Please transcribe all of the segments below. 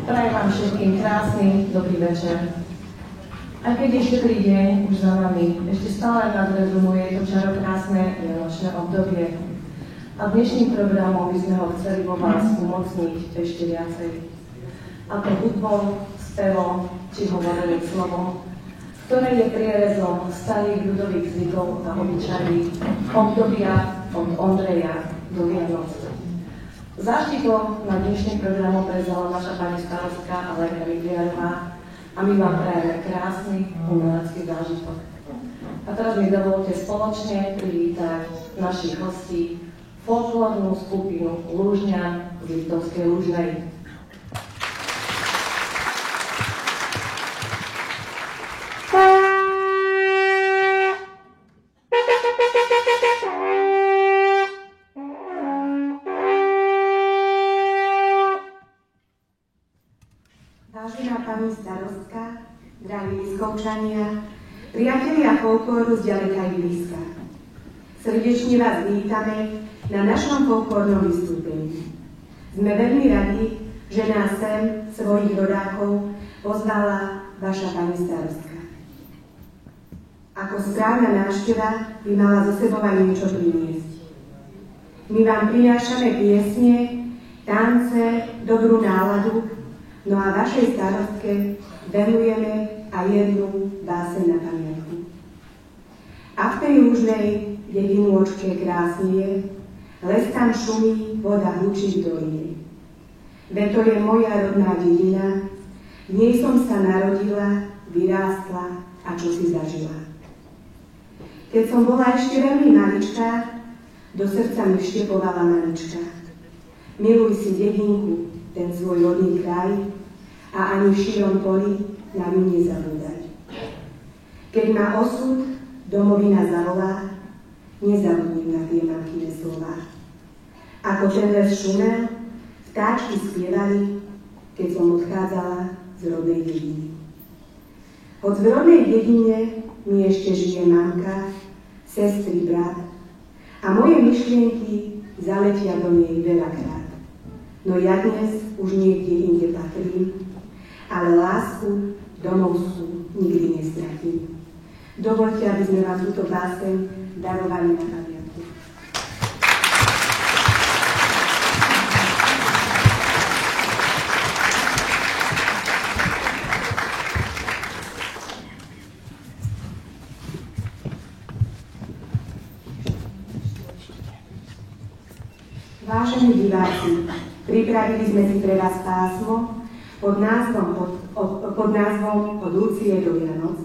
Prajem vám všetkým krásny, dobrý večer. Aj keď je štedrý deň už za nami, ešte stále nadrezumuje to čarokrásne vianočné obdobie. A dnešným programom by sme ho chceli vo vás umocniť ešte viacej. A to hudbou, spevom či hovoreným slovom, ktoré je prierezom starých ľudových zvykov a obyčají obdobia od Ondreja do Vianoc. Záštitou na dnešným programu prevzala naša pani starostka Alegra Migliarová a my vám prajeme krásny umelecký zážitok. A teraz mi dovolte spoločne privítať našich hostí, folklórnu skupinu Lúžňan z Liptovskej Lúžnej. Vážená pani starostka, drahí Liskovčania, priatelia folklóru z ďaleka i blízka. Srdečne vás vítame na našom folklórnom vystúpení. Sme veľmi radi, že nás sem, svojich rodákov, pozvala vaša pani starostka. Ako správna návšteva by mala zo sebou aj niečo priniesť. My vám prinášame piesne, tance, dobrú náladu, no a vašej starostke venujeme aj jednu báseň na pamiatku. A v tej Lúžnej, kde vinôčke krásne je, les tam šumí, voda hučí v doline. Veď to je moja rodná dedina, v nej som sa narodila, vyrástla a čo si zažila. Keď som bola ešte veľmi maličká, do srdca mi vštepovala mamička. Miluj si dedinku, ten svoj rodný kraj a ani v šírom poli na ňu nezabúdať. Keď ma osud domovina zavolá, nezabudím na tie mamkine slová. Ako ten les šumel, vtáčky spievali, keď som odchádzala z rodnej dediny. Hoď v rodnej dedine mi ešte žije mamka, sestry, brat a moje myšlienky zaletia do nej veľakrát. No ja dnes už niekde inde patrím, ale lásku domovskú nikdy nestratím. Dovoľte, aby sme vám túto báseň darovali na pamiatku. Vážení diváci, pripravili sme si pre vás pásmo pod názvom Od Lucie do Vianoc,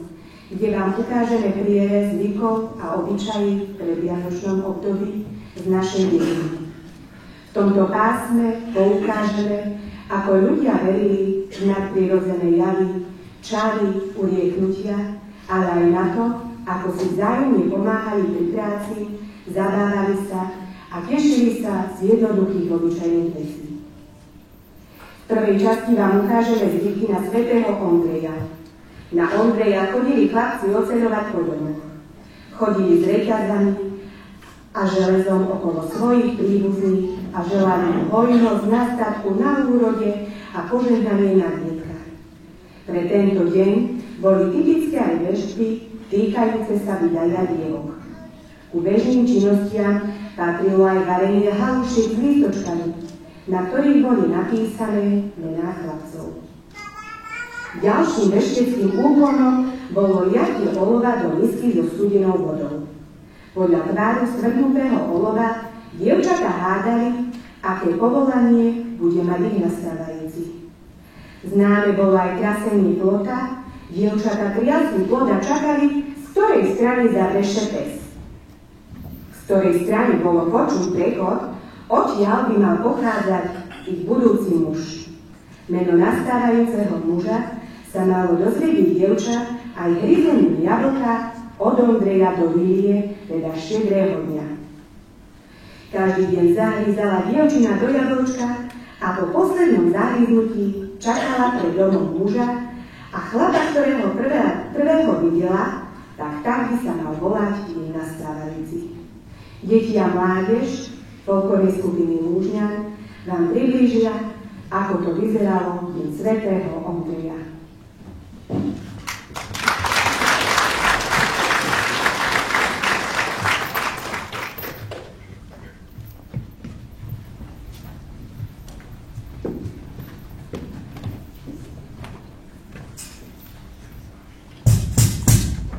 kde vám ukážeme prierez zvykov a obyčají pre vianočnom období z našej dediny. V tomto pásme poukážeme, ako ľudia verili v nadprirodzené javy, čary, ulieknutia, ale aj na to, ako si vzájomne pomáhali pri práci, zabávali sa a tešili sa z jednoduchých obyčajných vecí. V prvej časti vám ukážeme zvyky na svätého Ondreja. Na Ondreja chodili chlapci oceľovať po domoch. Chodili s reťazami a železom okolo svojich príbuzných a želali mu hojnosť na statku, na úrode a požehnanie na dietkách. Pre tento deň boli typické aj veštby týkajúce sa vydania dievok. Ku bežným činnostiam patrilo aj varenie halušiek s lístočkami, na ktorých boli napísané mená chlapcov. Ďalším vešteckým úkonom bolo liatie olova do misky so studenou vodou. Podľa tváru svrhnutého olova dievčatá hádali, aké povolanie bude mať ich nastávajúci. Známe bolo aj krasenie plota, dievčatá triasli plot a čakali, z ktorej strany zabreše pes. Z ktorej strany bolo počuť prekot, odtiaľ by mal pochádzať ich budúci muž. Meno nastávajúceho muža sa malo dozvedieť dievča aj hryzením jablka od Ondreja do Lílie, teda štedrého dňa. Každý deň zahryzala dievčina do jablčka a po poslednom zahryznutí čakala pred domom muža a chlapa, ktorého prvého videla, tak by sa mal volať jej nastávajúci. Deti a mládež folklórnej skupiny Lúžňan vám priblížia, ako to vyzeralo stretnutím svätého Ondreja.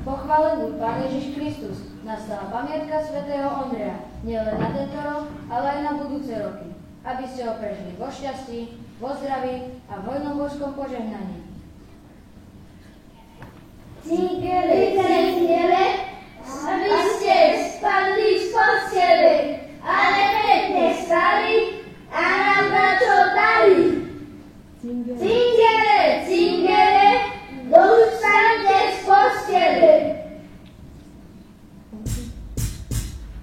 Pochválený Pán Ježiš Kristus, nastala pamiatka svätého Ondreja, nielen na tento rok, ale aj na budúce roky, aby ste ho prežili vo šťastí, vo zdraví a v hojnom božskom požehnaní. Cingele, cingele, aby ste spadli z postele, ale pekne stali a nám na čo dali. Cingele, cingele, dostaňte z postele.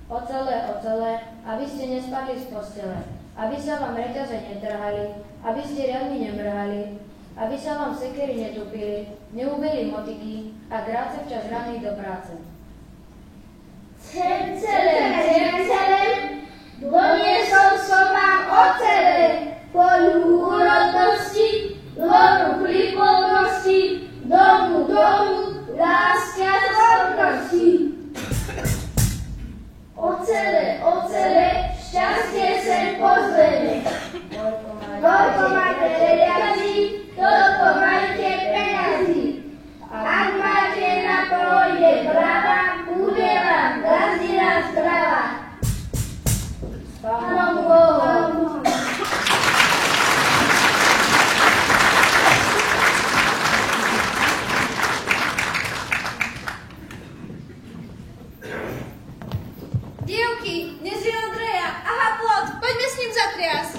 Ocele, aby ste nespadli z postele, aby sa vám reťaze netrhali, aby ste riadmi nemrhali, aby sa vám sekery netupili, neubili motiky a dráce včas raní do práce. Celem, doniesol som vám ocele, poľu úrodnosti, dvoru príplnosti, domu, lásky a zrodnosti. Ocele, šťastie sem pozveme. Koľko máte reťazí, toľko majte peňazí. Ak máte na pôjde brava, bude vám gazdina strava. S Pánom Bohom. Dievky, dnes je Ondreja. Aha, plot, poďme s ním zatriasť.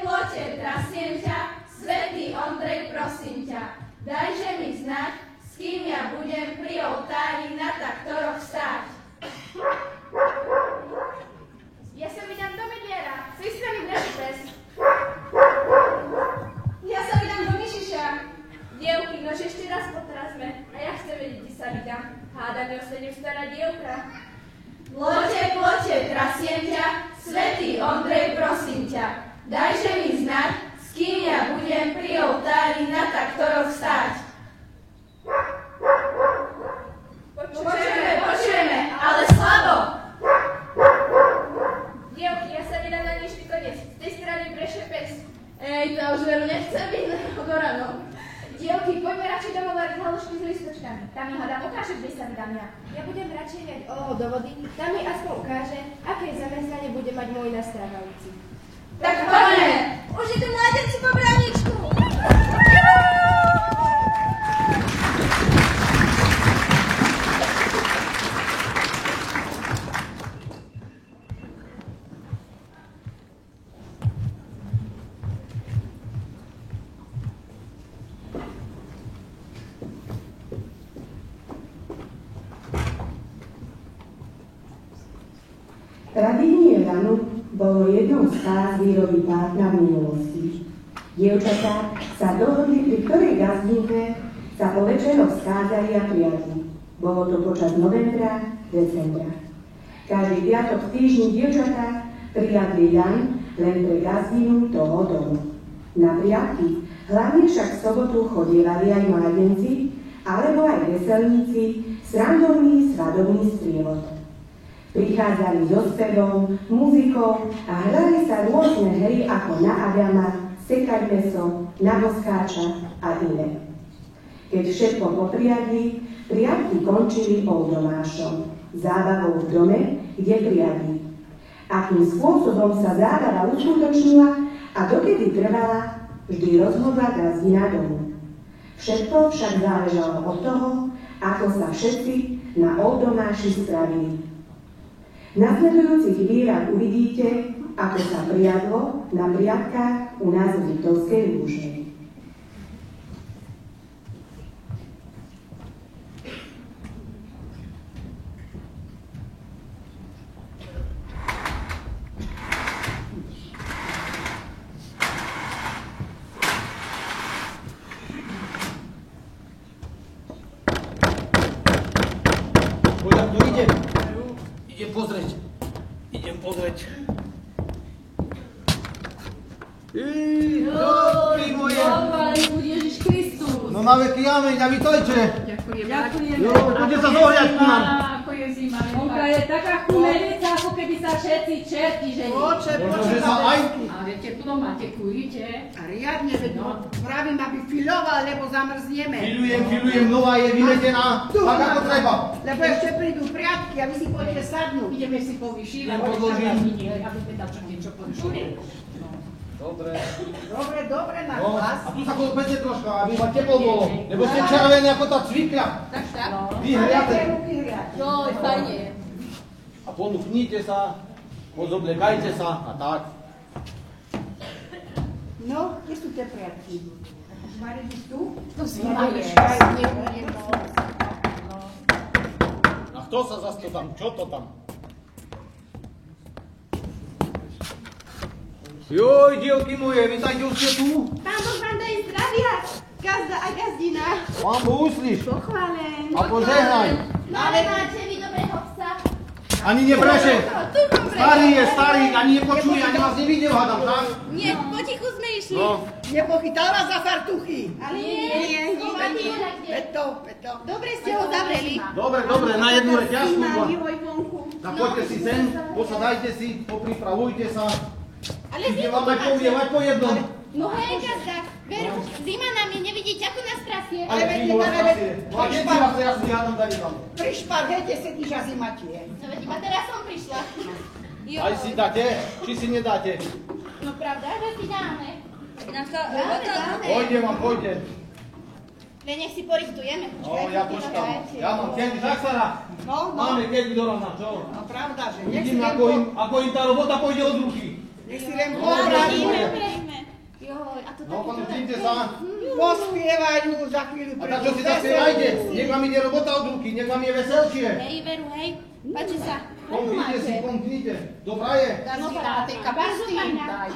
Plote, trasiem ťa, svätý Ondrej, prosím ťa. Dajže mi znať, s kým ja budem pri oltári na taktoroch stáť. Ja sa vydám do Medviera, z tej strany Braši pes. Ja sa vydám do Myšiša. Dievky, nož ešte raz potrasme. A ja chcem vedieť, kde sa vydám. Háda neostanem stará dievka. Plote, trasiem ťa, svätý Ondrej, prosím ťa. Dajže mi znať, s kým ja budem pri oltári na taktoroch stáť. Počujeme, ale slabo. Dievky, ja sa vydám na nižší koniec, z tej strany Breše pes. Ej, to už veru nechcem byť do ráno. Dievky, poďme radšej domov variť halušky s listočkami. Tam mi hádam ukáže, kde sa vydám ja. Ja budem radšej viať olovo do vody, tam mi aspoň ukáže, aké zamestnanie bude mať môj nastrávajúci. Tak poďme. Už je tu mládenci po bráničku. Radenie ranu bolo jednou z fáz výroby plátna v minulosti. Dievčatá sa dohodli, pri ktorej gazdinke sa po večeroch schádzali a prijali. Bolo to počas novembra, decembra. Každý piatok v týždni dievčatá prijadli daň len pre gazdinu toho domu. Na priadky, hlavne však v sobotu chodievali aj mládenci, alebo aj veselníci, srandovný svadobný sprievod. Prichádzali so spevom, muzikou a hrali sa rôzne hry ako na Adama, sekať meso, na boskáča a iné. Keď všetko popriadli, priadky končili oldomášom, zábavou v dome, kde priadli. Akým spôsobom sa zábava uskutočnila a dokedy trvala, vždy rozhodla gazdina domu. Všetko však záležalo od toho, ako sa všetci na oldomáši spravili. V nasledujúcich chvíľach uvidíte, ako sa priadlo na priadkách u nás v Liptovskej Lúžnej. Poďa, tu ide. Dobry moje. Chválený buď Ježiš Kristus. No na veky amen, a vítajte. Ďakujeme. Jo, poďte sa zohľať ku nám. Ako je zima. Onka je taká chumenica, ako keby sa všetci čerti žení. Pretože sa aj... A viete, tu máte, kujíte. A riadne, veď pravím, aby filoval, lebo zamrzneme. Filujem, nová je vymetená, tak ako treba. Lebo ešte prídu priatky a vy si poďte sadnúť. Ideme si povyšívať. Aby sme tam čo niečo povyšili. Dobre. Dobre, na No, hlas. a tu sa kolpete troška, aby ma teplo bolo. Lebo ste červení ako tá cvikľa. Tak. Vyhriate. Joj, fajne. A ponúknite sa, oblekajte sa a tak. No, kde sú tie priatky? Marek, tu? To si A kto sa zase to tam, čo to tam? Joj, dievky moje, vítajte, už ste tu? Pán Boh vám daj zdravia, gazda a gazdina. Pán Boh uslíš Pochválen. a požehnaj. No ale máte vy dobrého psa. Ani nebreše. Starý je starý, ani nepočuje, ani vás nevidel, hádam, tak? Nie, potichu sme išli. No, Nepochytal vás za fartuchy. Ale nie. Peto. Dobre ste ho zavreli. dobre, na jednu reťazku. Mali hoj vonku. Tak poďte si sem, posadajte si, popripravujte sa. Ale Idem vám aj povievať po jednom. No hej, gazda, veru, zima na mne, nevidíte, ako nás trasie. Ale vy vás trasie. No a keď si vás ja si hádam, dali vám. Pri špargete sedíš a zima ti je. No veď iba teraz som prišla. Jo. Aj si dáte, či si nedáte. No pravda, že si dáme. Dáme. Pôjde. Len nech si porichtujeme. No, ja počkám. Ja mám keľby, tak Sara? No. Máme keľby do rána, čo? No pravda, že nech si Vidím, len ako im tá robota pôjde od ruky. Nech si len Prejme. Joj, a to No, také ponúknite sa. pospievajú za chvíľu. A tak čo si zaspievajte? Nech vám ide robota od ruky, nech vám je veselšie. Hej, veru, hej. Páči sa. Pomknite. Dobrá je. Tej kapusty im daj.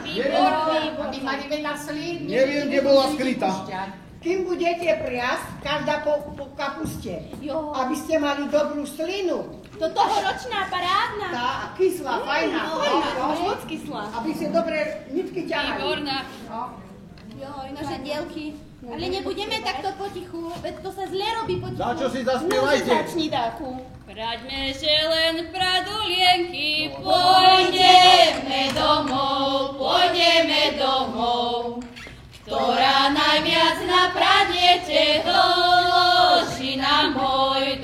Aby mali veľa slín. Neviem, kde bola skrytá. Kým budete priasť, každá po kapuste. Jo. Aby ste mali dobrú slinu. To tohoročná, parádna. Tá kyslá, fajná. Už moc kyslá. Aby ste dobre nitky ťahali. Výborná. No. Joj, nože dielky. Ale nebudeme takto potichu, veď to sa zle robí potichu. Za čo si zaspievajte? No, začni dáku. Praďme, že len pradulienky, pôjdeme domov. Ktorá najviac napradnete, doloží nám môj.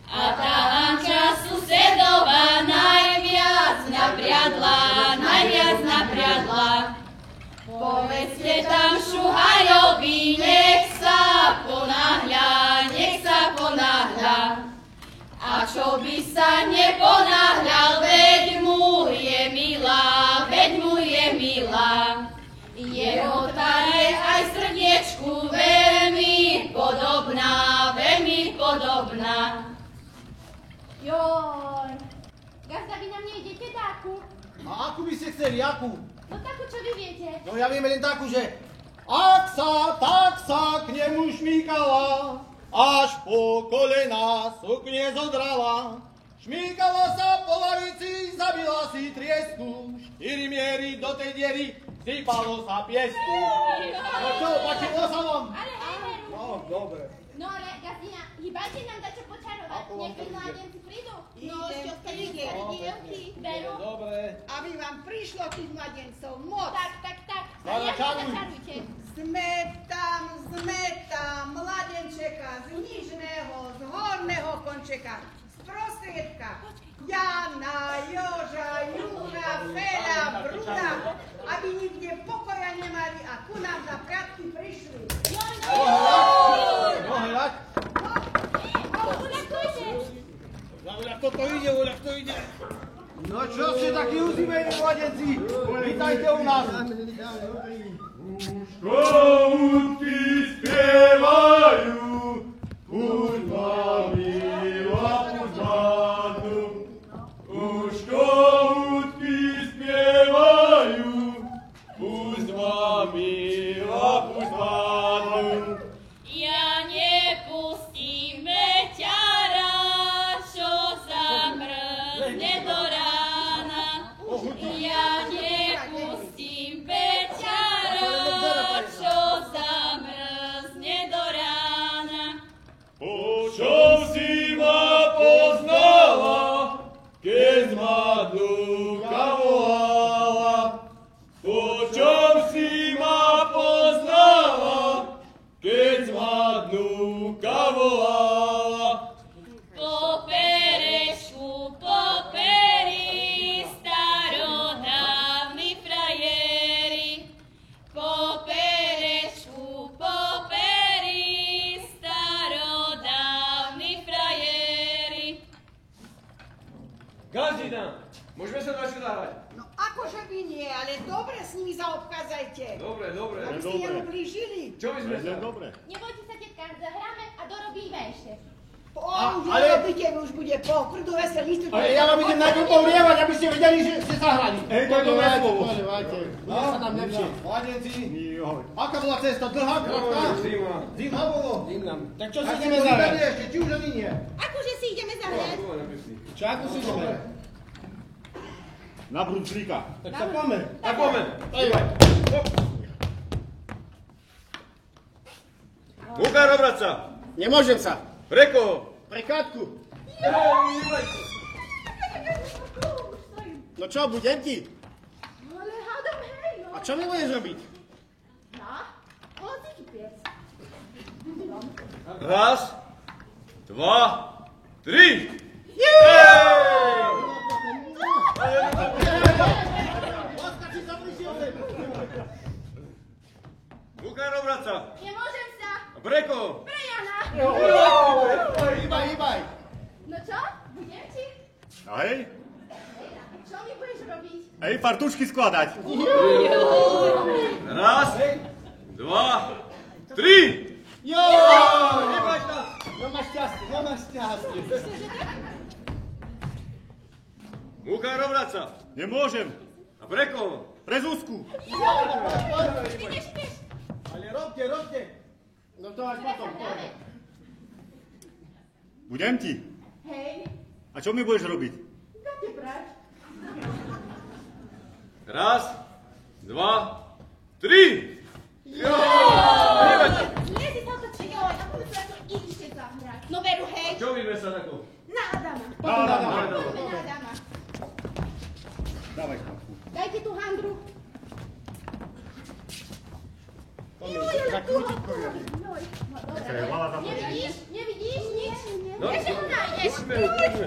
A tá Anča susedová najviac napriadla. Povedzte tam Šuhajovi, nech sa ponáhľa. A čo by sa neponáhľal, veď mu je milá. Jeho tá je aj srdiečku veľmi podobná. Joj. Gazda, vy nám nejdete dáku? A akú by ste chceli, akú? No takú, čo vy viete. No ja viem len takú, že ak sa, tak sa k nemu šmíkala, až po kolena sukne zodrala. Šmíkala sa po lavici, zabila si triesku, 4 miery do tej diery, sypalo sa piesku. No čo, páčilo sa vám? Ale hej, veru. No, dobre. No ale, Gazdina, hýbajte nám dačo počarovať. Ako vám Nech to ide? mládenci prídu. No, Ide, čo ste ide. dielky. Veru. Dobre. Aby vám prišlo tých mladencov moc. Tak. A Stara, jak čaruj. začarujte? Sme tam mladenčeka z nižného, z horného končeka, z prostriedka. Jana, Joža, Jura, Fela, Bruna, aby nikde pokoja nemali a ku nám za priatky prišli. No, hľad. Voľak toto ide, voľak to ide. No čo ste takí uzimení mladenci? Vítajte u nás. Koutky spievajú, už mami lapuzanu. Už koutky spievajú, už mami lapuzanu. Ja nepustím veťara, čo zamrzne do rána. Ja nepustím Po čom si ma poznala, keď zhľadnúka volala? Po perečku, po peri, starodávni frajeri. Po perečku, po peri, starodávni frajeri. Gazdina, môžeme sa začať zahrať? No akože by nie, ale dobre s nimi zaobchádzajte. Dobre, dobre. Aby ste neublížili. Čo by sme sa? Dobre. Nebojte sa, tetka, zahráme a dorobíme ešte. Už nerobíte, už bude po krdu veselý. Ale ja vám idem najprv povlievať, aby ste vedeli, že ste zahrali. Hej, to je dobré slovo. Bude sa nám lepšie. Mladenci, aká bola cesta? Dlhá, krátka? Zima. Zima bolo? Zimná. Tak čo si ideme zahrať? Ešte, či už ani nie? Akože si ideme zahrať? Čo, ako si ideme? Na Brunclíka. Tak sa poďme. Tak poďme. Bukár obraca. Nemôžem sa. Pre koho? Pre Katku. No čo, budem ti? Ale hádam, hej, no. A čo mi budeš robiť? Hocičo piec. Raz, dva, tri. Bukár obraca. Nemôžem sa. Pre koho? Pre Jana. Hýbaj. No čo? Budem ti? Hej, Čo mi budeš robiť? hej, fartušky skladať. Raz, dva, tri. No máš šťastie. Bukár obraca. Nemôžem. A pre koho? Pre Zuzku. Ideš. Ale robte. No to až potom. Budem ti. Hej, A čo mi budeš robiť? dáte brať. Raz, dva, tri. Nie si sa to činilo, a potom sa to ešte zahrať. No veru, hej. Čo vidíme sa tako? Na Adama. Dobre. Na Adama. Dávaj špatku. Dajte tú handru. Nevidíš nič? No, Ešte ho nájdeš. poďme. Dobre.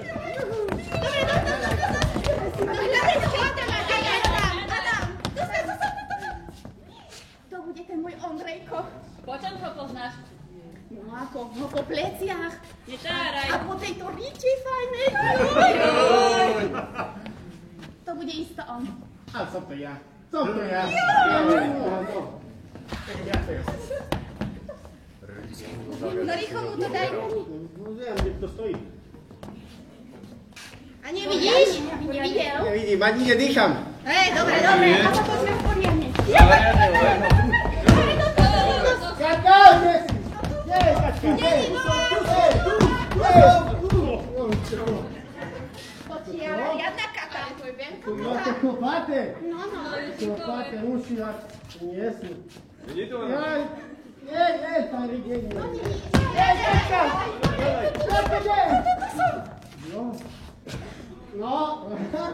Adam. To bude ten môj Ondrejko. Po čom ho poznáš? No ako, no po pleciach. Netáraj. A po tejto ríči fajnej. To bude isto on. A som to ja. No rýchlo mu to daj. No viem, kde to stojí. A nevidíš? Nevidel? Nevidím, ani nedýcham. Hej, dobre. A potom sme v poriadne. Katka, kde si? Kde je Katka? Potiaľ, riadna kata. Tvoj venko. Máte kopáte? No. Kopáte, uši, a nie sú. Vidí to? Nie, tam ide. No.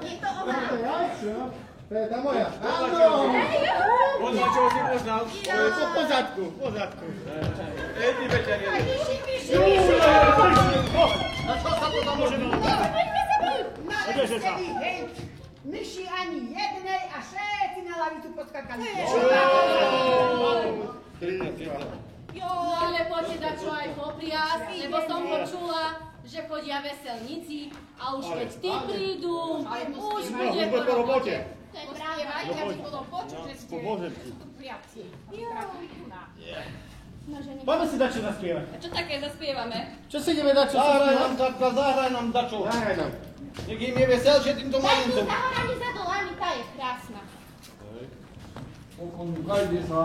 Je to ona. To ja, čo? To je tá moja. Poznal, čo si poznal? Po pozadku. Hej, ty večer jeden. A čo sa to tam môže robiť? Mali ste vy, hej. Myši ani jednej a všetci na lavicu podskakali. Jo, ale poďte dať čo aj popriaz, lebo som počula, že chodia veselníci a už keď tí prídu, už bude po robote. To je pravda. Ja by potom počuť, že ste priaci. Poďme si dať čo zaspievať. A čo také zaspievame? Čo si ideme dať čo zaspievať? Zahraj nám dačo. Zahraj nám. Nech im je veselšie týmto Daj tu malincom. zahrani za dolami, tá je krásna. Kajde sa.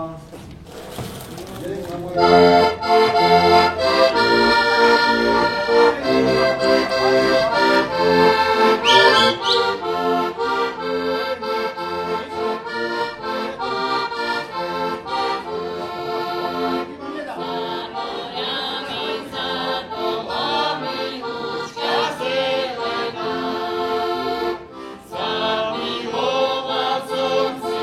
Zamiloval som si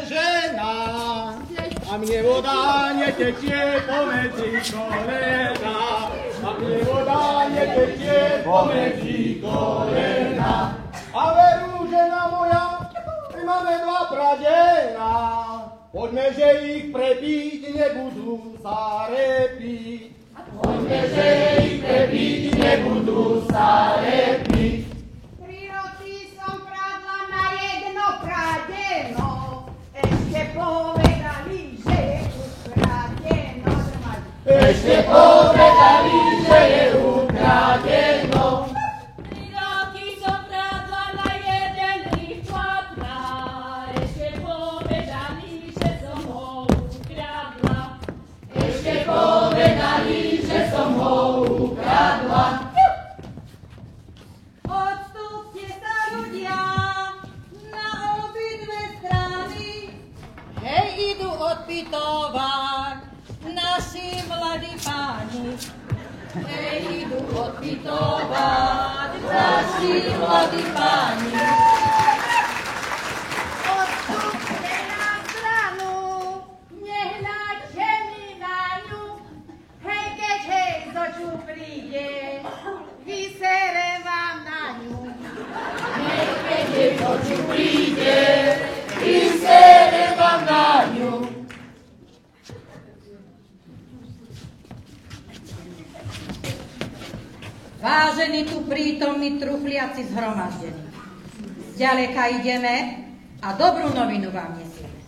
žena. A mne voda netečie pomedzi kolena. A mne voda netečie pomedzi kolena. A veru, žena moja, my máme dva pradena. Poďme, že ich prepiť nebudú sa repiť. Poďme, že ich prepiť nebudú sa repiť. 3 roky som prádla na jedno pradeno. Ešte povedali, že je ukradeno. Ešte povedali, že je ukradeno. 3 roky som prádla na jeden rých platna. Ešte povedali, že som ho ukradla. Ešte povedali, že som ho ukradla. Odstúpte sa ľudia na obidve strany. Hej, idú odpitovať naši mladí páni. Hej, idú odpitovať naši mladí páni. Odstúpte na stranu, nehľaďte mi na ňu. Hej, keď hej z oču príde, vyserem vám na ňu. Hej, keď hej z oču príde, vyserem vám na ňu. Vážení tu prítomní truchliaci zhromaždení. Zďaleka ideme a dobrú novinu vám nesieme.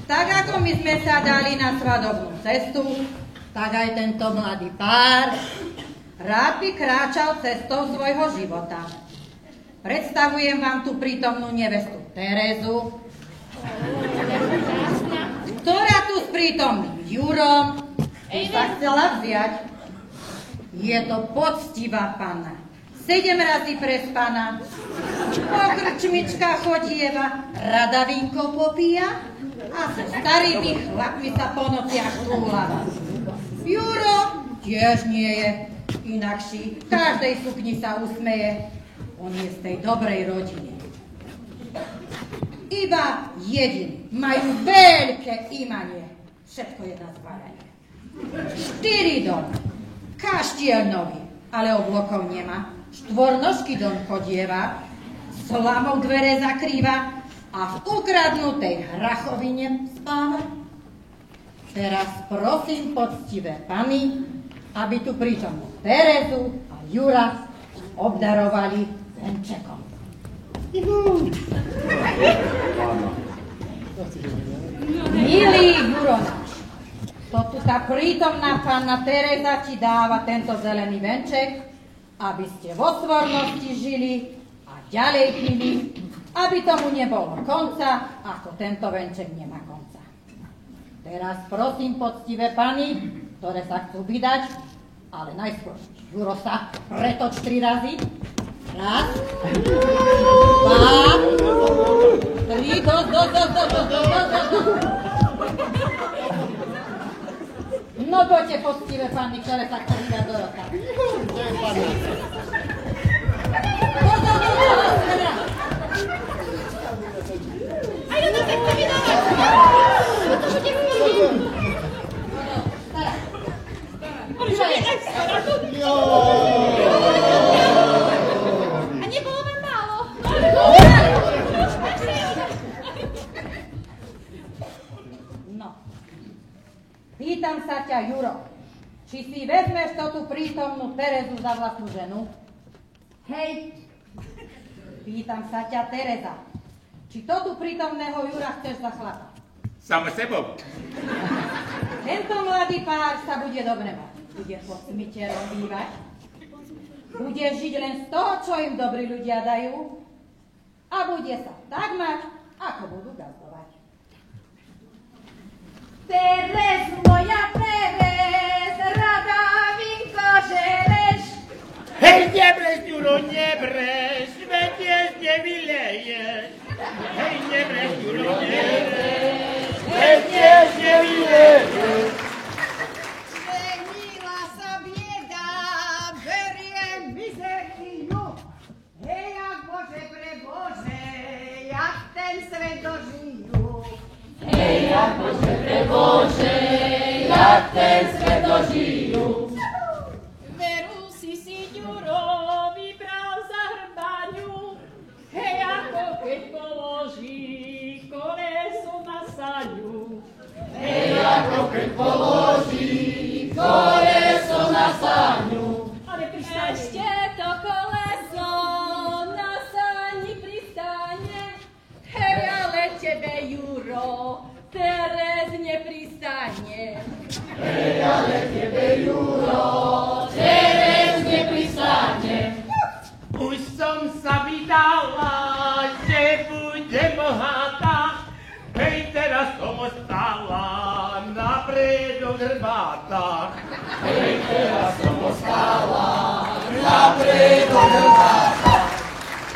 Tak ako my sme sa dali na svadobnú cestu, tak aj tento mladý pár rád by kráčal cestou svojho života. Predstavujem vám tu prítomnú nevestu Terezu, ktorá tu s prítomným Jurom sa chcela vziať. Je to poctivá panna, 7 razy prespaná, po krčmičkách chodieva, rada vínko popíja a so starými chlapmi sa po nociach túla. Juro tiež nie je inakší, v každej sukni sa usmeje, on je z tej dobrej rodiny. Iba jediný, majú veľké imanie, všetko je na zvaranie. 4 domy. Kaštiel nový, ale oblokov nemá. 4nožky dom chodieva, slamou dvere zakrýva a v ukradnutej hrachovine spáva. Teraz prosím poctivé pani, aby tu prítomnú Terezu a Jura obdarovali venčekom. Milý Juro náš, to tu tá prítomná panna Tereza ti dáva tento zelený venček, aby ste vo svornosti žili a ďalej pili, aby tomu nebolo konca, ako tento venček nemá konca. Teraz prosím poctivé pani, ktoré sa chcú vydať, ale najskôr Juro sa pretoč 3 razy. 1, 2, 3, do. No poďte, poctivé panny, ktoré sa chcú vydať do roka. Aj do to chcete vydávať! Protože ti chodí! Čo je? A nebolo vám málo? No. Pýtam sa ťa, Juro, či si vezmeš to tú prítomnú Terezu za vlastnú ženu? Hej. Pýtam sa ťa, Tereza, či to tu prítomného Jura chceš za chlapa? Samo sebou. Tento mladý pár sa bude dobre mať. Bude po smite rozbývať. Bude žiť len z toho, čo im dobrí ľudia dajú. A bude sa tak mať, ako budú gazdovať. Teres, moja Teres, rada vinko žereš. Hej, nebreš, Juro, nebreš, veď tiež nevyleješ. Hej, nebreš, Juro, nebreš, veď tiež nevyleješ. Zmenila sa bieda, berie mizériu. Hej, ak Bože pre Bože, jak ten svet dožijú. ako keď položí koleso na sáňu. Ešte to koleso na sáni pristane. Hej, ale tebe, Juro, teraz nepristane. Hej, ale tebe, Juro, teraz nepristane. Už som sa vydala, že budem bohatá. Hej, teraz som ostala na predok hrbátach. Hej, teraz som ostala na predok hrbátach.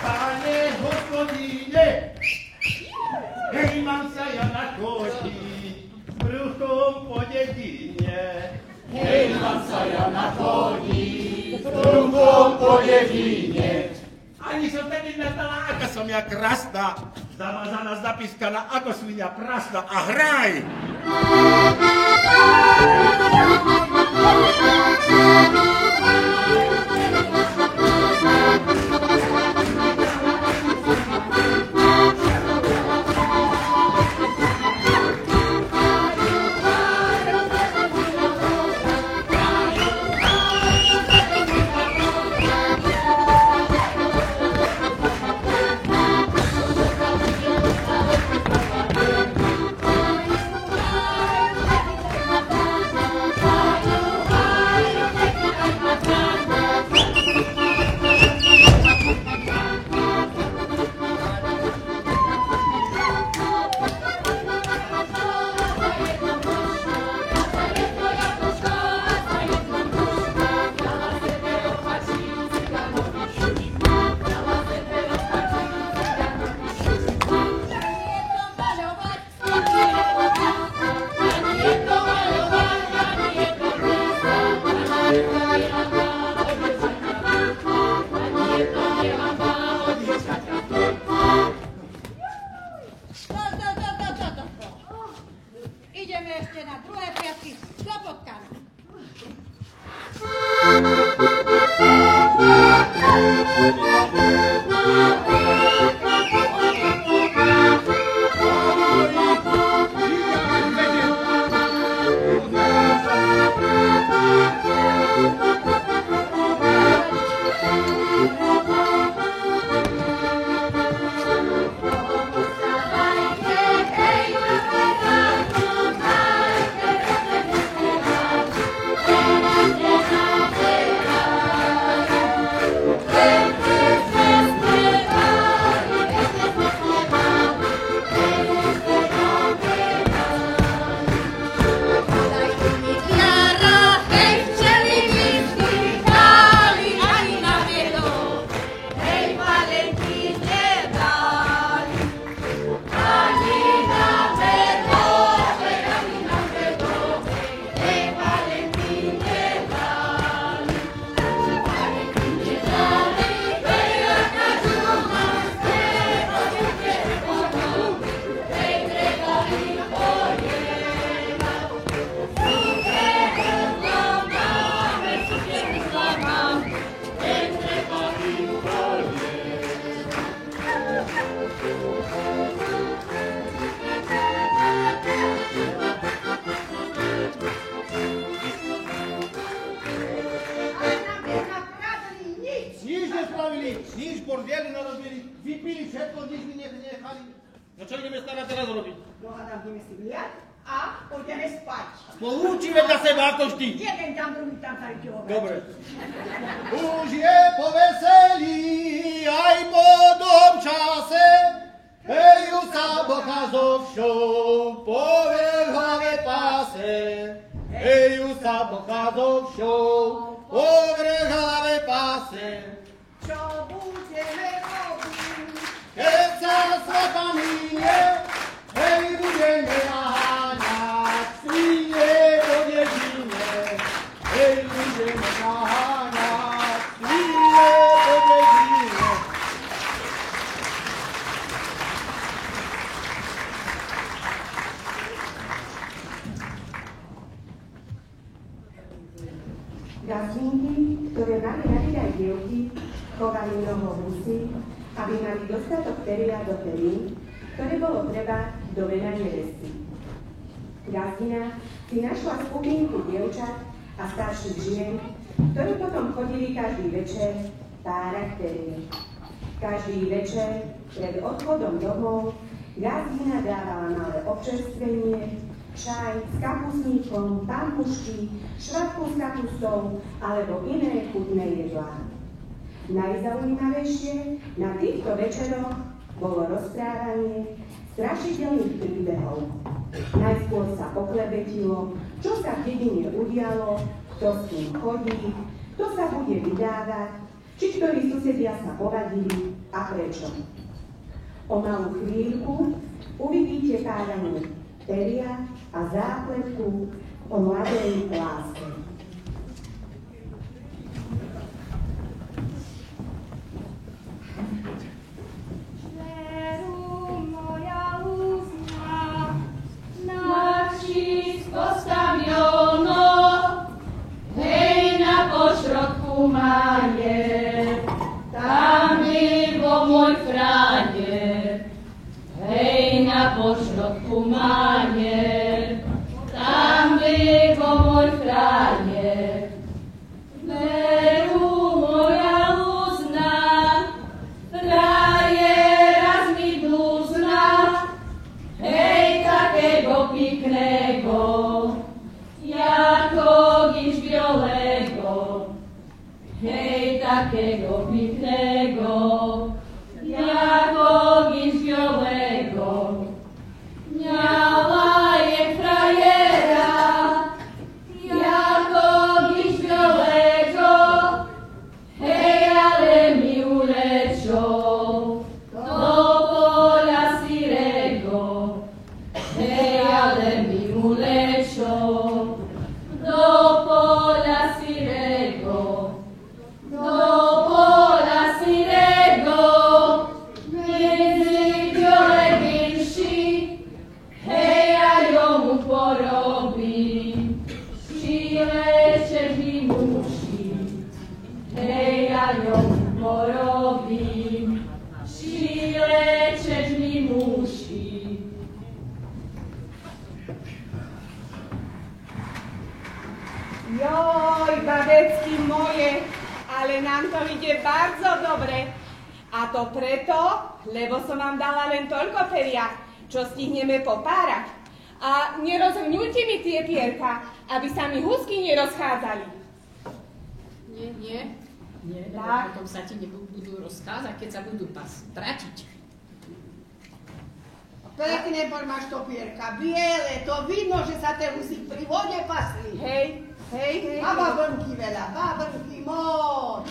Pane hospodine, hej, mám sa ja na koti, bruchom po dedine. Hej, mám sa ja na koni, bruchom po dedine. Ani som tedy nastala, aká som ja krásna, zamazaná, zapískaná, ako svinia prasná a hraj! Ideme ešte na druhé piatky do potkana. Nič bordieli narobili, vypili všetko, nič mi nechali. No čo ideme starať teraz robiť? Dohádam, ideme si vliať a pôjdeme spať. Spolúčime za seba ako vždy. Jeden tam, druhý tam, tady ti hovorím. Dobre. Už je po veselí, aj po dom čase, heju sa boha zo všou, povrch hlave páse. Heju sa boha zo všou, povrch hlave páse. Čo budeme robiť? Keď sa sveta minie, hej, budeme naháňať svinie po dedine. Hej, budeme naháňať svinie po dedine. Gazlínky, ktoré mali nabíjať dievky, chovali mnoho husí, aby mali dostatok peria do perín, ktoré bolo treba do vena neresy. Gazdina si našla skupinku dievčat a starších žien, ktoré potom chodili každý večer párať terie. Každý večer pred odchodom domov gazdina dávala malé občerstvenie, čaj s kapusníkom, pampušky, švatku s kapustou alebo iné chutné jedlá. Najzaujímavejšie na týchto večeroch bolo rozprávanie strašidelných príbehov. Najskôr sa poklebetilo, čo sa v dedine udialo, kto s kým chodí, kto sa bude vydávať, či ktorí susedia sa povadili a prečo. O malú chvíľku uvidíte páranie teria a zápletku o mladej láske. Hej, na pošrodku majer, tam bol môj frajer. Hej, na pošrodku majer, tam bol môj frajer. Veru moja lúzna, frajera z mi blúzna, hej, takého pekného, jako giž bielego, hej, takého pekného, jako giž bielego. Miała je frajera, jako giž bielego, hej, ale mi ulečo do pola sirego, hej, ale mi ulečo do pola sirego, do pola sirego, między biole wierszy, hej, a jomu porobi, przylecieć mi musi, hej, a jomu porobi, przylecieć mi musi. Joj, babecky moje, ale nám to ide bardzo dobre. A to preto, lebo som vám dala len toľko peria, čo stihneme popárať. A nerozhňujte mi tie pierka, aby sa mi husky nerozchádzali. Nie, lebo Tak. potom sa ti nebudú rozkázať, keď sa budú tratiť. Pekne máš to pierka, biele, to vidno, že sa tie husy pri vode pasli. Hej. A babrnky veľa, babrnky moc.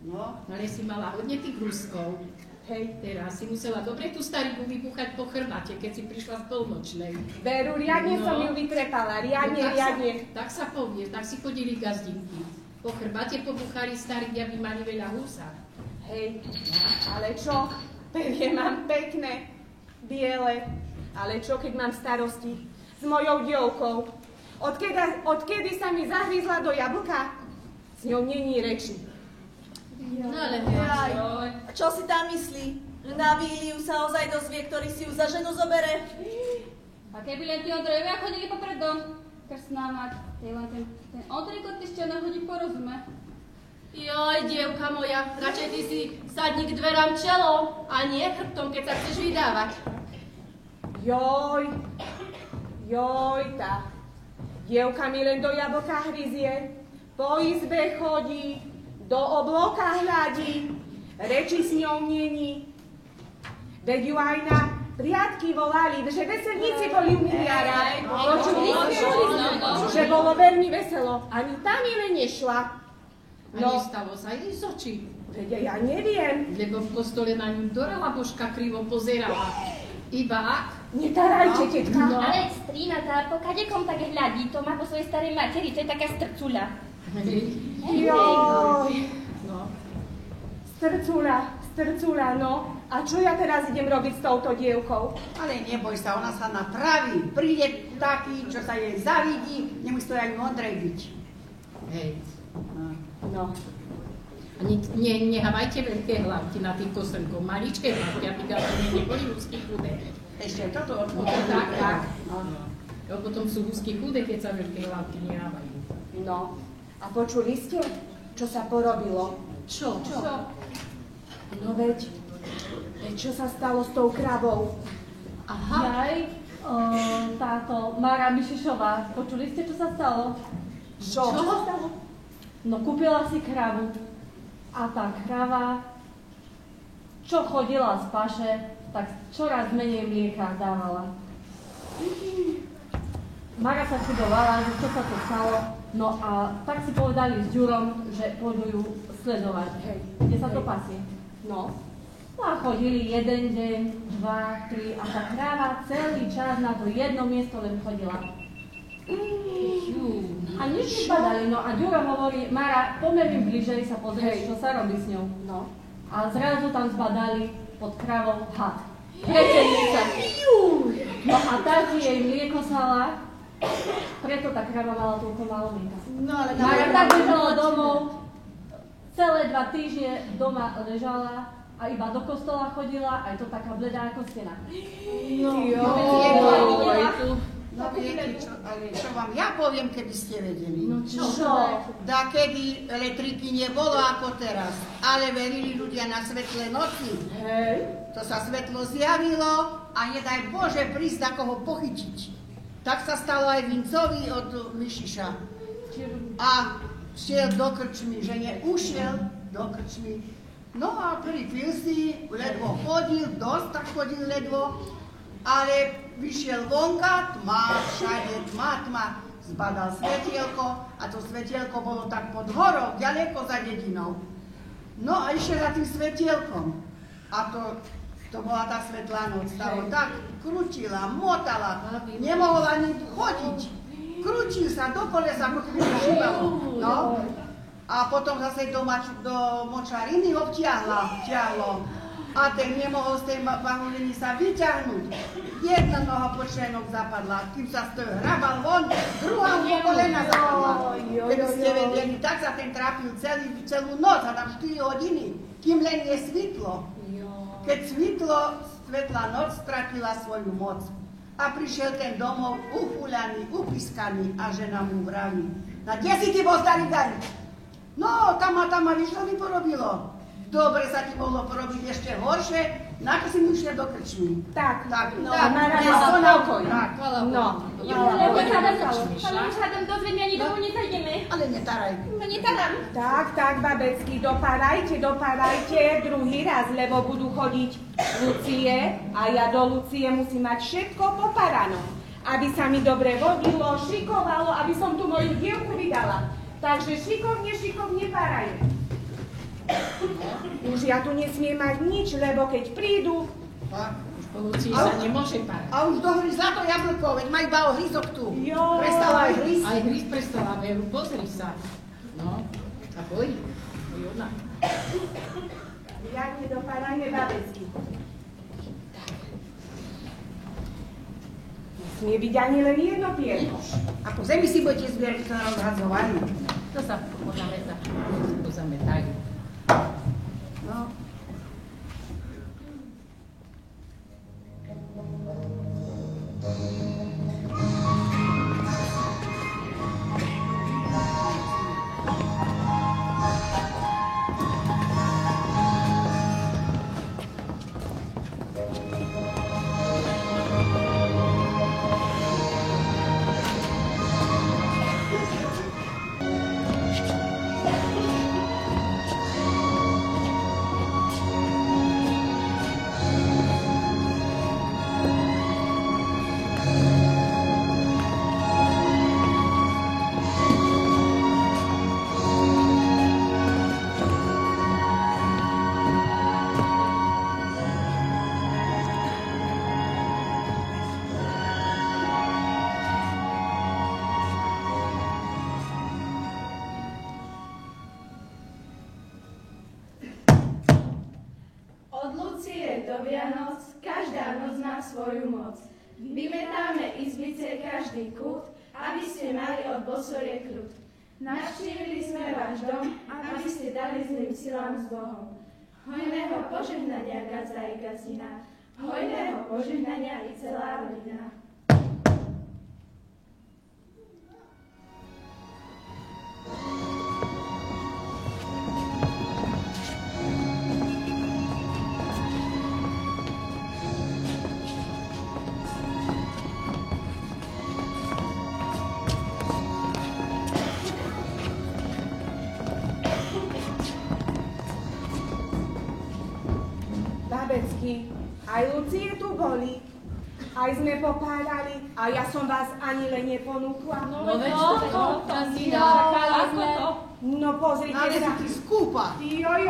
No. Ale si mala hodne tých huskov. Hej. Teraz si musela dobre tú starú vybuchať po chrbate, keď si prišla z polnočnej. Veru, riadne som ju vytrepala, riadne. Tak sa povie, tak si chodili gazdinky. Po chrbate pobuchali starí, aby mali veľa husa. Hej, ale čo? Perie mám pekné, biele. Ale čo, keď mám starosti s mojou dievkou? Odkedy sa mi zahryzla do jablka? S ňou není reči. No ale A čo si tam myslí? Že na Víliu sa ozaj dozvie, ktorý si ju za ženu zobere? A keby len tí Ondrejovia chodili popredom, krsná mať, ten Ondrejko ty ešte nehodí porozume. Joj, dievka moja, radšej ty si sadni k dverám čelom a nie chrbtom, keď sa chceš vydávať. Joj, tá. Dievka mi len do jablka hryzie, po izbe chodí, do obloka hľadí, reči s ňou není. Veď ju aj na priatky volali, že veselníci boli u miliára. Počuli ste, že bolo veľmi veselo. Ani tam ile nešla. A nestalo sa jej z očí. Veď ja neviem. Lebo v kostole na ňu Dorela Božka krivo pozerala. Iba ak? Netarajte, tetka. No. Ale strýna tá po kadekom tak hľadí, to má po svojej starej materi, to je taká strcula. Joj. Strcula, no. A čo ja teraz idem robiť s touto dievkou? Ale neboj sa, ona sa napraví. Príde taký, čo sa jej zavidí, nemusí to aj Ondrej byť. Hej. No. Nehávajte veľké hlavky na tých kostrnkov. Maličké hlavky, aby neboli úzky chudé. Ešte toto Tak. No. Jo, potom sú husky chudé, keď sa veľké hlavky nehávajú. No, a počuli ste, čo sa porobilo? Čo? No veď čo sa stalo s tou kravou? Aha. Táto Mara Mišišová, počuli ste, čo sa stalo? Čo sa stalo? No, kúpila si kravu a tá krava, čo chodila z paše, tak čoraz menej mlieka dávala. Mara sa čudovala, že čo sa to stalo, no a tak si povedali s Ďurom, že pôjdu ju sledovať, kde sa to pasie. No a chodili jeden deň, 2, 3 a tá kráva celý čas na to jedno miesto len chodila. A nič nepadali, no a Ďuro hovorí, Mara, poďme mi bližej sa pozrieť, čo sa robí s ňou. No. A zrazu tam zbadali pod kravou had. Prečenica. No a tak jej mlieko sala, preto tá krava mala toľko málo mlieka. No, ale Mara tak bežala domov, celé 2 týždne doma ležala, a iba do kostola chodila, aj to taká bledá ako stena. No viete čo, ale čo vám ja poviem, keby ste vedeli. No čo? Da kedy elektriky nebolo ako teraz, ale verili ľudia na svetlé noci. To sa svetlo zjavilo a nedaj Bože prísť takoho pochytiť. Tak sa stalo aj Vincovi od Mišiša. A šiel do krčmy, že ušiel do krčmy. No a pripil si, ledvo chodil, dosť tak chodil ledvo, ale vyšiel vonka, tma, všade tma, zbadal svetielko a to svetielko bolo tak pod horou, ďaleko za dedinou. No a išiel za tým svetielkom a to bola tá svetlá noc, tá ho tak krútila, motala, nemohol ani chodiť, krútil sa do kolesa, ako keby sa šibalo. No. A potom zase do močariny ho vtiahlo. A ten nemohol z tej bahuliny sa vyťahnuť. Jedna noha pod členok zapadla, kým sa z toho hrabal von, druhá mu kolena zapadla. Keby ste vedeli, tak sa ten trápil celú noc, a tam 4 hodiny, kým len je svitlo. Keď svetla noc stratila svoju moc. A prišiel ten domov uchúľaný, upiskaný a žena mu vraví: na kde si ty bol starý daň? No, tam a víš, čo mi porobilo? Dobre sa ti mohlo porobiť ešte horšie, na to si mi ušiel do krčmy. Tak, no, Mara, pokoj. No, Lebo sa hádam dozvedme, ani domov nezajdeme. Ale netaraj. No netaram. Tak, babecky, dopárajte druhý raz, lebo budú chodiť Lucie a ja do Lucie musím mať všetko poparané, aby sa mi dobre vodilo, šikovalo, aby som tu moju dievku vydala. Takže šikovne parajú. Už ja tu nesmiem mať nič, lebo keď prídu... Už po Lucii sa nemôže parať. A už dohryzla to jablko, veď má iba ohryzok tu. Prestala aj hryzť. Aj hryzť prestala, Veru, pozri sa. No, a bojí. Ona. Riadne dopárajme babecky. Nesmie byť ani len jedno pierko. A po zemi si budete zbierať, to na rozhadzovanie. To sa pozametajú. No. Do Vianoc, každá noc má svoju moc. Vymetáme izbice každý kút, aby ste mali od bosorie kľud. Navštívili sme váš dom, aby ste dali zlým silám s Bohom. Hojného požehnania Gazda i Gazdina, hojného požehnania i celá rodina. Aj Lucie tu boli. Aj sme popárali a ja som vás ani len neponúkla. No veď to, čakali sme. No pozrite Ale sa. si ty skúpa. Joj,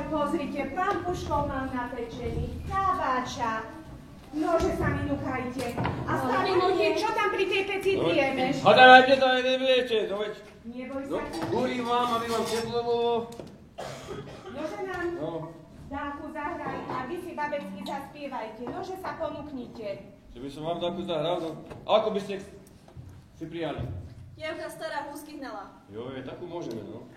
pozrite, pán Puškov mám napečený, kabáča. Nože sa mi nukajte. A stále čo tam pri tej peci driemeš? Hadajte to aj nevliete, no veď. Neboj sa. Kúrim vám, aby vám teplo bolo. Nože nám No. dáku zahraj a vy si babecky zaspievajte. Nože sa ponúknite. Že by som vám takú zahral, no. Ako by ste si prijali? Jevka stará húsky hnala. Jo, takú môžeme, no.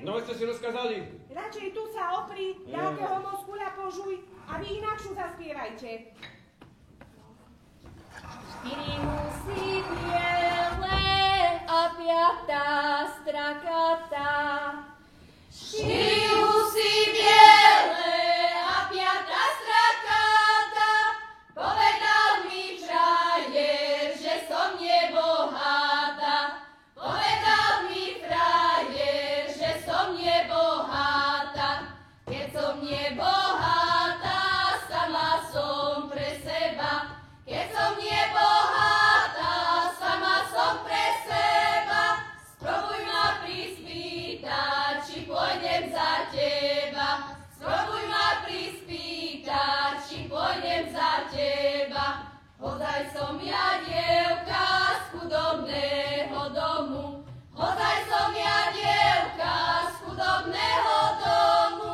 No, ste si rozkázali. Radšej tu sa opri, nejakého moskuľa požuj a vy inakšiu zaspievajte. 4 husy biele a 5. strakata. 4 husy biele a 5. strakata. Povedal mi frajer, že som nebohatá. Povedal mi frajer, že som nebohatá. Keď som nebohatá, sama som pre seba. Keď som nebohatá, sama som pre seba. Sprobuj ma prispýtať, či pôjdem za teba. Sprobuj ma prispýtať, či pôjdem za teba. Hodaj som ja dievka z chudobného domu. Hodaj som ja dievka z chudobného domu.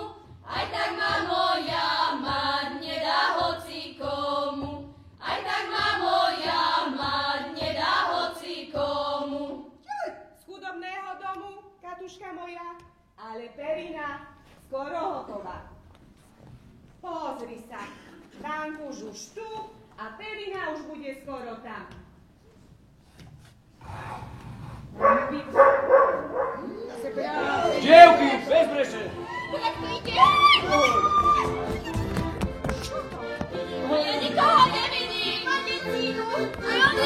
Aj tak ma moja mať nedá hoci komu. Aj tak ma moja mať nedá hoci komu. Z chudobného domu, Katuška moja, ale perina skoro hotová. Pozri sa, Vánkuš už tu a perina už bude skoro tam. Dievky, bez breše! Jak to ide? Ja nikoho nevidím. A decínu. A on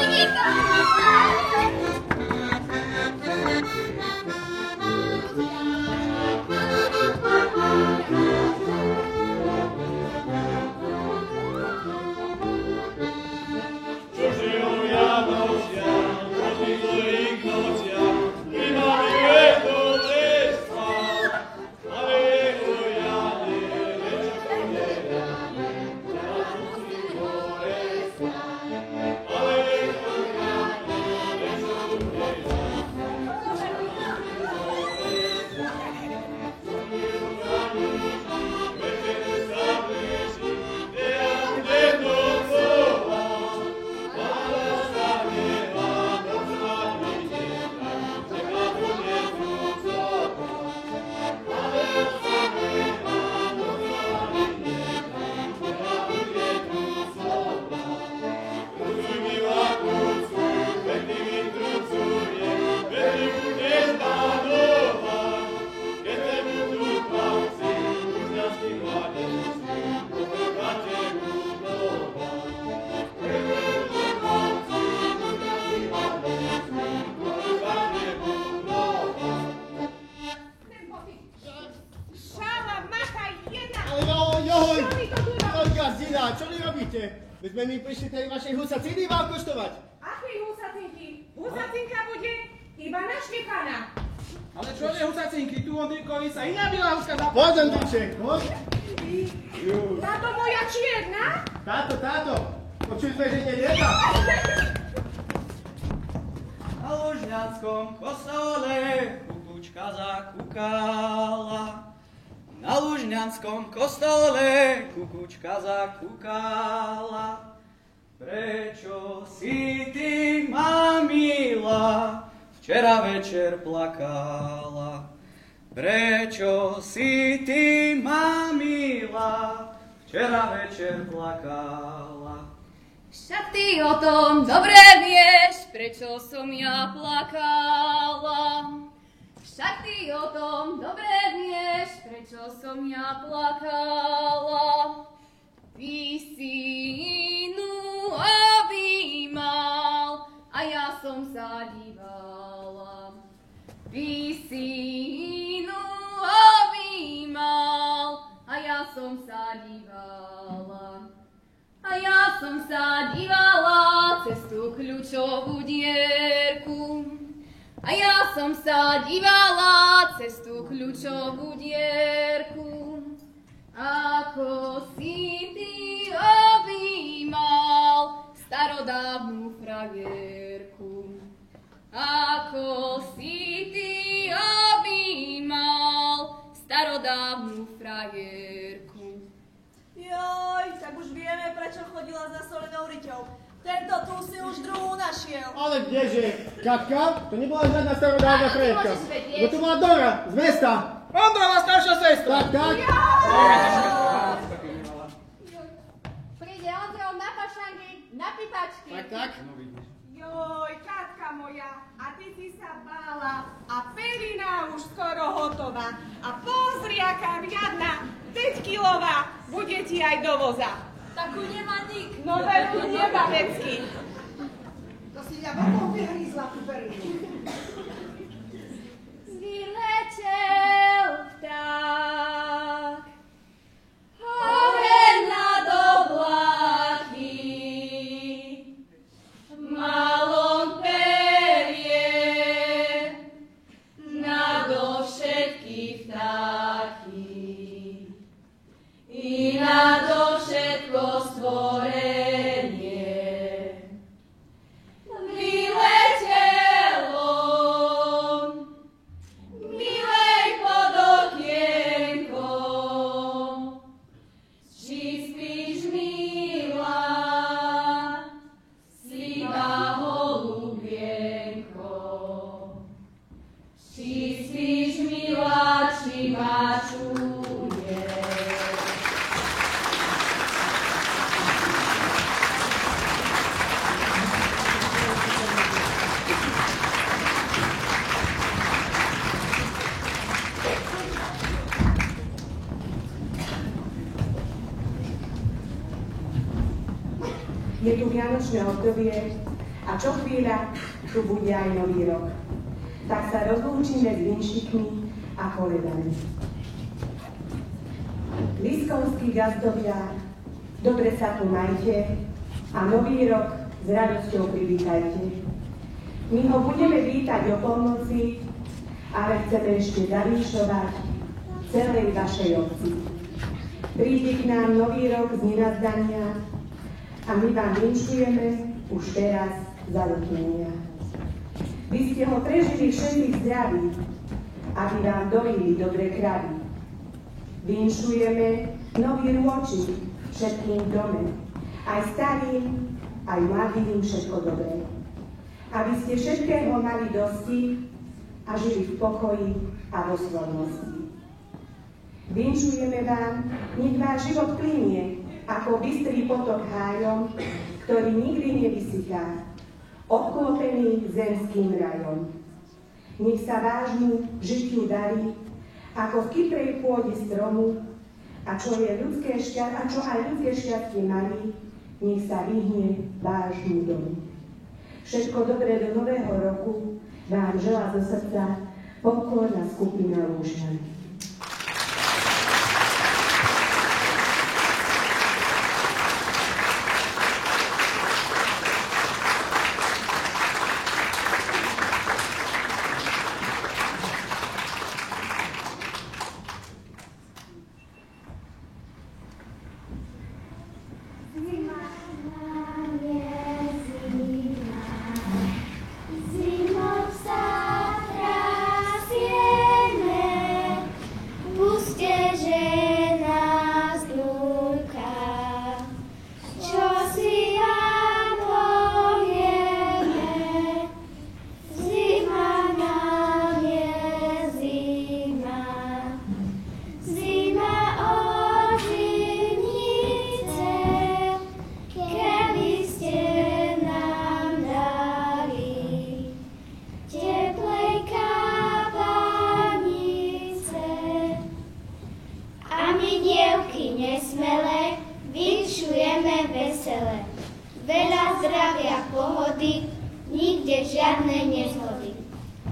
Matka, čo vy robíte? Veď sme mi prišli tej vašej husaciny vám koštovať. Akej husacinky? Husacinka bude iba naštepaná. Ale čo je husacinky? Tu Ondríkovi sa iná bielahuska zapáčila. Poď, Ondríček, poď. Táto moja čierna? Táto. Počuli sme, že nie lieta. Na Lužňanskom kostole kukučka zakúkala. Na Lužňanskom kostole kukučka zakúkala. Prečo si ty, mamila, včera večer plakala? Prečo si ty, mamila, včera večer plakala? Však ty o tom dobre vieš, prečo som ja plakala. Však ty o tom dobre vieš, prečo som ja plakala. Ty si inú objímal a ja som sa dívala. Ty si inú objímal a ja som sa dívala. A ja som sa dívala cez tú kľúčovú dierku. A ja som sa dívala cez tú kľúčovú dierku. Ako si ty objímal starodávnu frajerku. Ako si ty objímal starodávnu frajerku. Joj, tak už vieme, prečo chodila za Solenou Riťou. Tento tu si už druhú našiel. Ale kdeže? Katka? To nebola žiadna starodávna frajerka. Bo to bola Dora z mesta. Ondrova staršia sestra. Tak. Príde Ondrov na pašangy, na pipačky. Tak. Joj, Katka moja, a ty si sa bála a pelina už skoro hotová. A pozri, aká riadna, 5-kilová, bude ti aj do voza. Takú nemá nik. No veru, nemá vecky. To si ja bokom vyhrízla tú perinu. Vyletel vták hore nad oblaky. Malom perie nado všetky vtáky i nado všetko stvorenie. Vyletel on, milej pod okienko, či spíš, milá, slíba holubienko. Či spíš, milá, či ma čuješ. Je tu vianočné obdobie a čo chvíľa tu bude aj nový rok. Tak sa rozlúčime s vinšikmi a koledami. Liskovskí gazdovia, dobre sa tu majte a nový rok s radosťou privítajte. My ho budeme vítať o polnoci, ale chceme ešte zavinšovať celej vašej obci. Príde k nám nový rok z nenazdania a my vám vinšujeme už teraz za doplnenia. Vy ste ho prežili všetci zdraví, aby vám dojili dobre kravy. Vinšujeme nový rôčik všetkým dome, aj starým, aj mladým všetko dobré. Aby ste všetkého mali dosti a žili v pokoji a vo svojnosti. Vinšujeme vám, nech váš život plynie ako bystrý potok hájom, ktorý nikdy nevysychá, obklopený zemským rajom. Nech sa vášmu žitiu darí, ako v kyprej pôde stromu, a čo aj ľudské šťastie malí, nech sa vyhne vášmu domu. Všetko dobré do nového roku vám želá zo srdca pokorná skupina Lúžan. veselé. Veľa zdravia, pohody, nikde žiadne nezhody.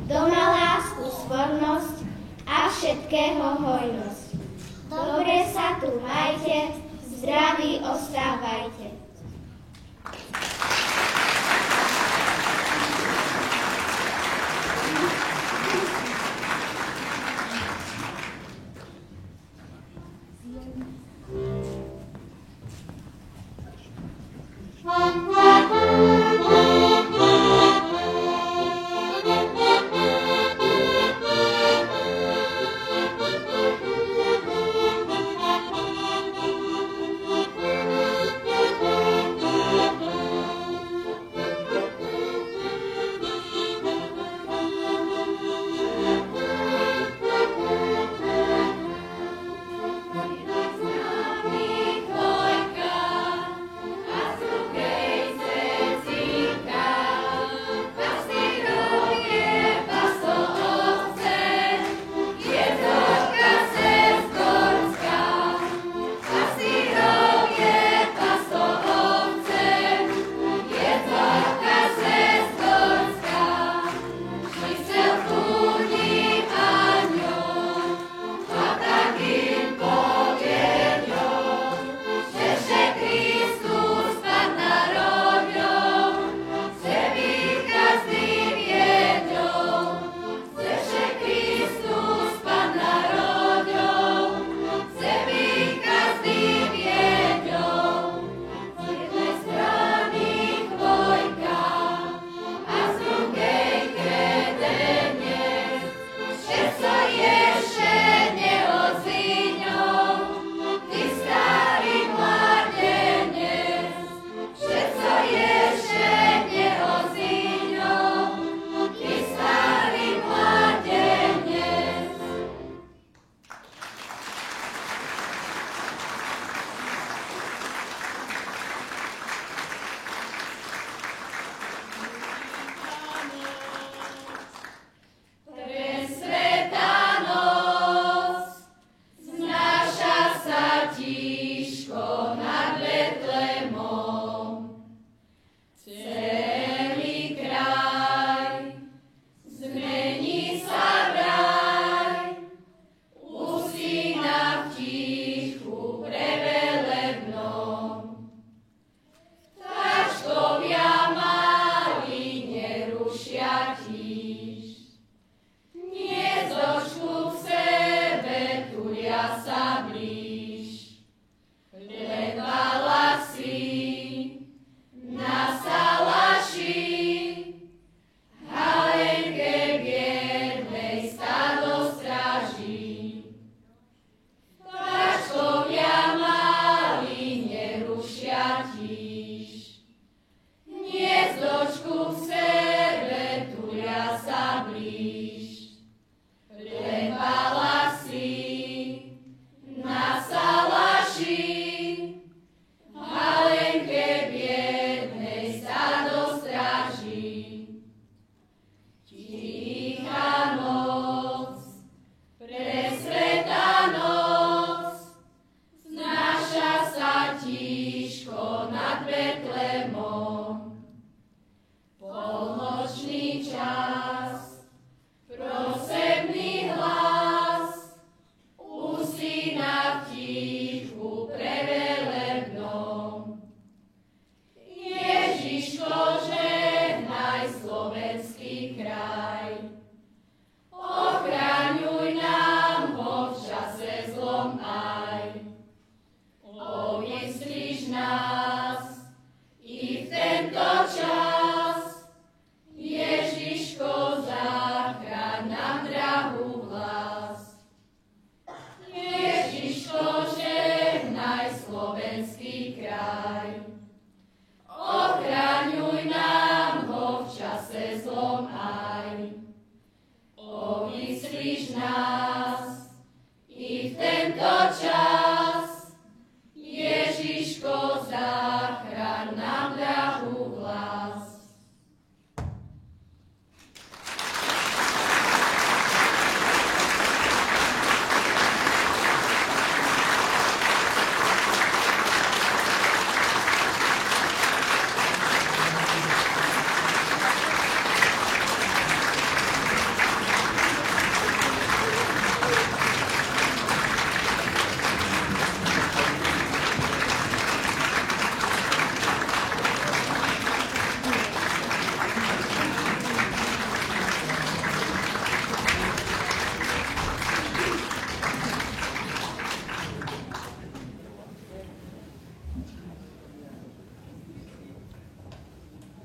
Doma lásku, svornosť a všetkého hojnosť. Dobre sa tu majte, zdraví ostávajte.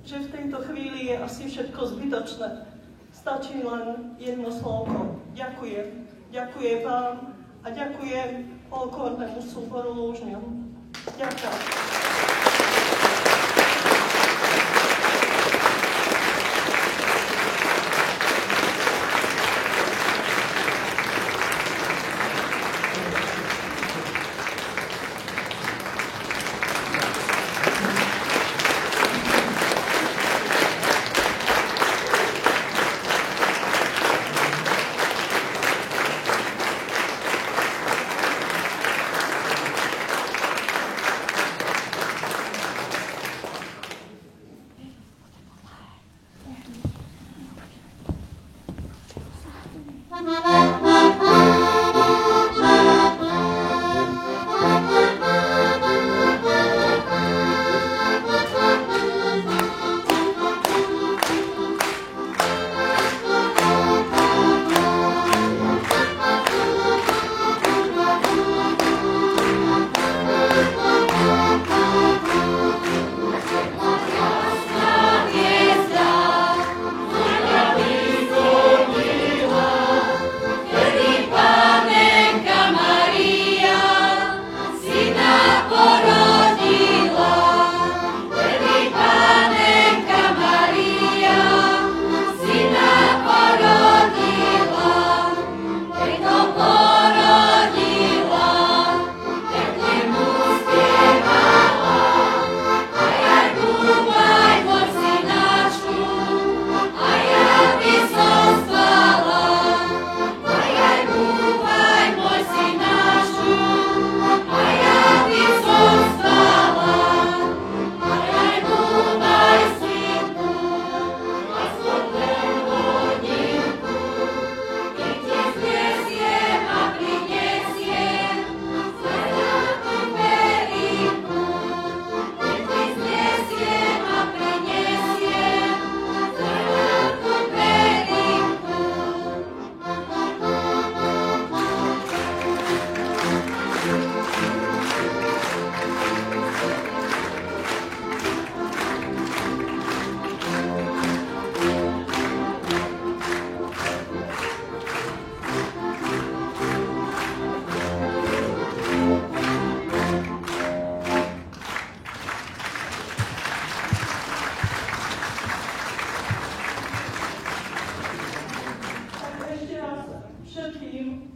že v tejto chvíli je asi všetko zbytočné. Stačí len jedno slovko. Ďakujem. Ďakujem vám a ďakujem folklórnemu súboru Lúžňan. Ďakujem.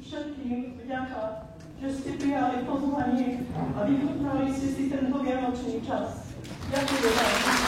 Všetkým vďaka, že ste prijali pozvanie a vychutnali ste si tento vianočný čas. Ďakujem vám.